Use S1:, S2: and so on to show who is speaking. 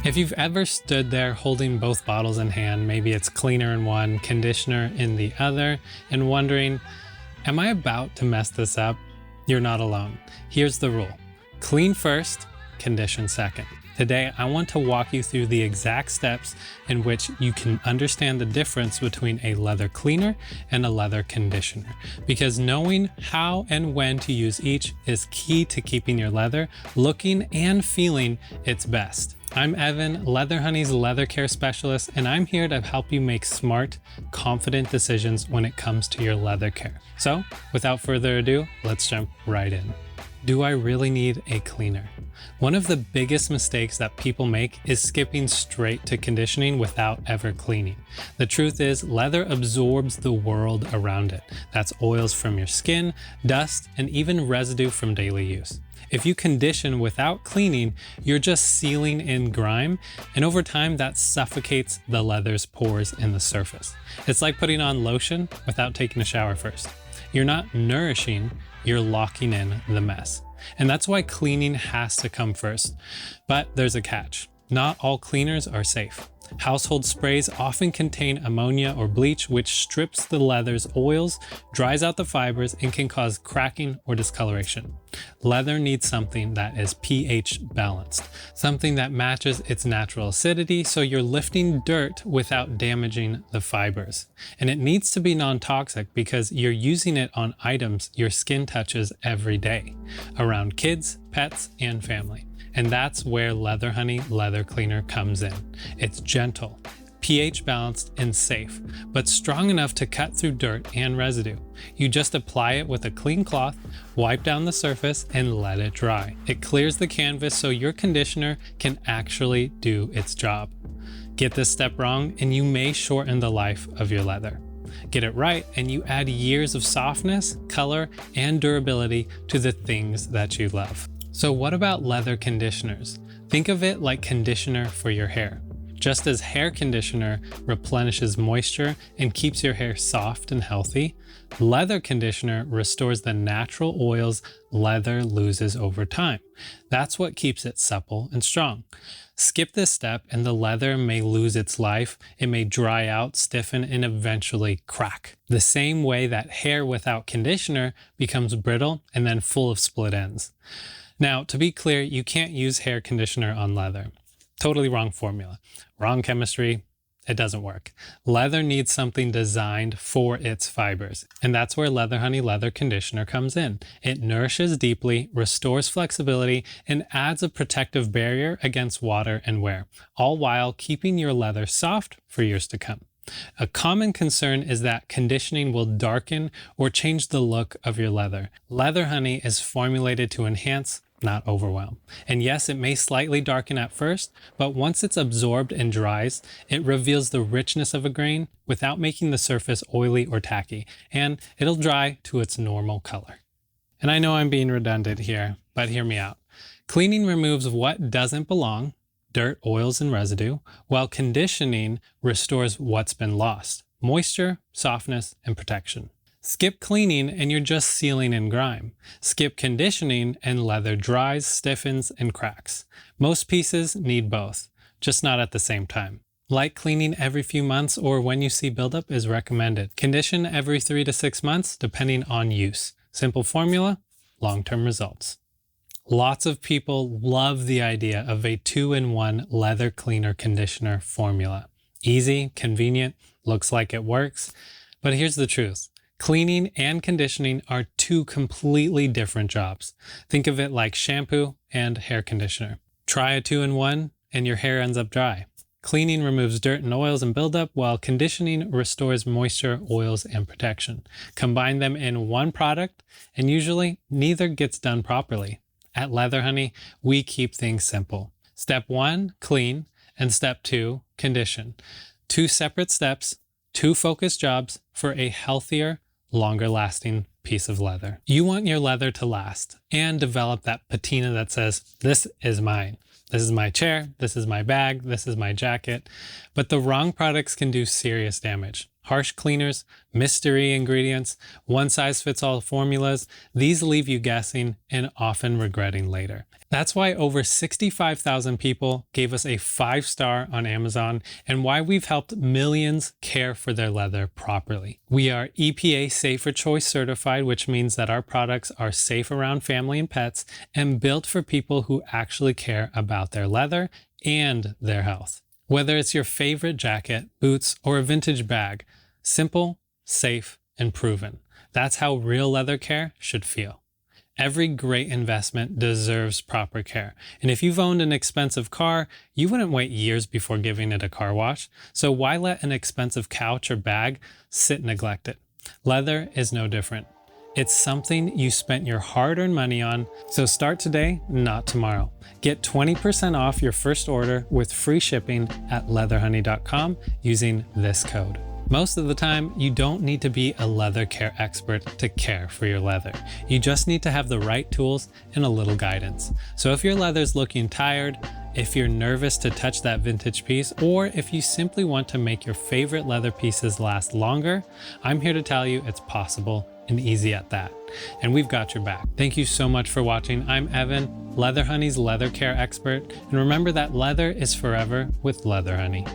S1: If you've ever stood there holding both bottles in hand, maybe it's cleaner in one, conditioner in the other, and wondering, am I about to mess this up? You're not alone. Here's the rule. Clean first, condition second. Today, I want to walk you through the exact steps in which you can understand the difference between a leather cleaner and a leather conditioner, because knowing how and when to use each is key to keeping your leather looking and feeling its best. I'm Evan, Leather Honey's leather care specialist, and I'm here to help you make smart, confident decisions when it comes to your leather care. So, without further ado, let's jump right in. Do I really need a cleaner? One of the biggest mistakes that people make is skipping straight to conditioning without ever cleaning. The truth is, leather absorbs the world around it. That's oils from your skin, dust, and even residue from daily use. If you condition without cleaning, you're just sealing in grime, and over time that suffocates the leather's pores in the surface. It's like putting on lotion without taking a shower first. You're not nourishing, you're locking in the mess. And that's why cleaning has to come first. But there's a catch. Not all cleaners are safe. Household sprays often contain ammonia or bleach, which strips the leather's oils, dries out the fibers, and can cause cracking or discoloration. Leather needs something that is pH balanced, something that matches its natural acidity so you're lifting dirt without damaging the fibers. And it needs to be non-toxic because you're using it on items your skin touches every day, around kids, pets, and family. And that's where Leather Honey Leather Cleaner comes in. It's gentle, pH balanced, and safe, but strong enough to cut through dirt and residue. You just apply it with a clean cloth, wipe down the surface, and let it dry. It clears the canvas so your conditioner can actually do its job. Get this step wrong, and you may shorten the life of your leather. Get it right, and you add years of softness, color, and durability to the things that you love. So what about leather conditioners? Think of it like conditioner for your hair. Just as hair conditioner replenishes moisture and keeps your hair soft and healthy, leather conditioner restores the natural oils leather loses over time. That's what keeps it supple and strong. Skip this step and the leather may lose its life, it may dry out, stiffen, and eventually crack. The same way that hair without conditioner becomes brittle and then full of split ends. Now, to be clear, you can't use hair conditioner on leather. Totally wrong formula. Wrong chemistry. It doesn't work. Leather needs something designed for its fibers. And that's where Leather Honey Leather Conditioner comes in. It nourishes deeply, restores flexibility, and adds a protective barrier against water and wear, all while keeping your leather soft for years to come. A common concern is that conditioning will darken or change the look of your leather. Leather Honey is formulated to enhance, not overwhelm. And yes, it may slightly darken at first, but once it's absorbed and dries, it reveals the richness of a grain without making the surface oily or tacky, and it'll dry to its normal color. And I know I'm being redundant here, but hear me out. Cleaning removes what doesn't belong, dirt, oils, and residue, while conditioning restores what's been lost, moisture, softness, and protection. Skip cleaning and you're just sealing in grime. Skip conditioning and leather dries, stiffens, and cracks. Most pieces need both, just not at the same time. Light cleaning every few months or when you see buildup is recommended. Condition every 3 to 6 months depending on use. Simple formula, long-term results. Lots of people love the idea of a 2-in-1 leather cleaner conditioner formula. Easy, convenient, looks like it works. But here's the truth. Cleaning and conditioning are two completely different jobs. Think of it like shampoo and hair conditioner. Try a 2-in-1 and your hair ends up dry. Cleaning removes dirt and oils and buildup, while conditioning restores moisture, oils, and protection. Combine them in one product, and usually neither gets done properly. At Leather Honey, we keep things simple. Step 1, clean, and step 2, condition. 2 separate steps, 2 focused jobs for a healthier, longer lasting piece of leather. You want your leather to last and develop that patina that says, this is mine. This is my chair, this is my bag, this is my jacket. But the wrong products can do serious damage. harsh cleaners, mystery ingredients, one-size-fits-all formulas. These leave you guessing and often regretting later. That's why over 65,000 people gave us a 5-star on Amazon and why we've helped millions care for their leather properly. We are EPA Safer Choice certified, which means that our products are safe around family and pets and built for people who actually care about their leather and their health. Whether it's your favorite jacket, boots, or a vintage bag, simple, safe, and proven. That's how real leather care should feel. Every great investment deserves proper care. And if you've owned an expensive car, you wouldn't wait years before giving it a car wash. So why let an expensive couch or bag sit neglected? Leather is no different. It's something you spent your hard-earned money on, so start today, not tomorrow. Get 20% off your first order with free shipping at leatherhoney.com using this code. Most of the time, you don't need to be a leather care expert to care for your leather. You just need to have the right tools and a little guidance. So if your leather's looking tired, if you're nervous to touch that vintage piece, or if you simply want to make your favorite leather pieces last longer, I'm here to tell you it's possible and easy at that. And we've got your back. Thank you so much for watching. I'm Evan, Leather Honey's leather care expert. And remember that leather is forever with Leather Honey.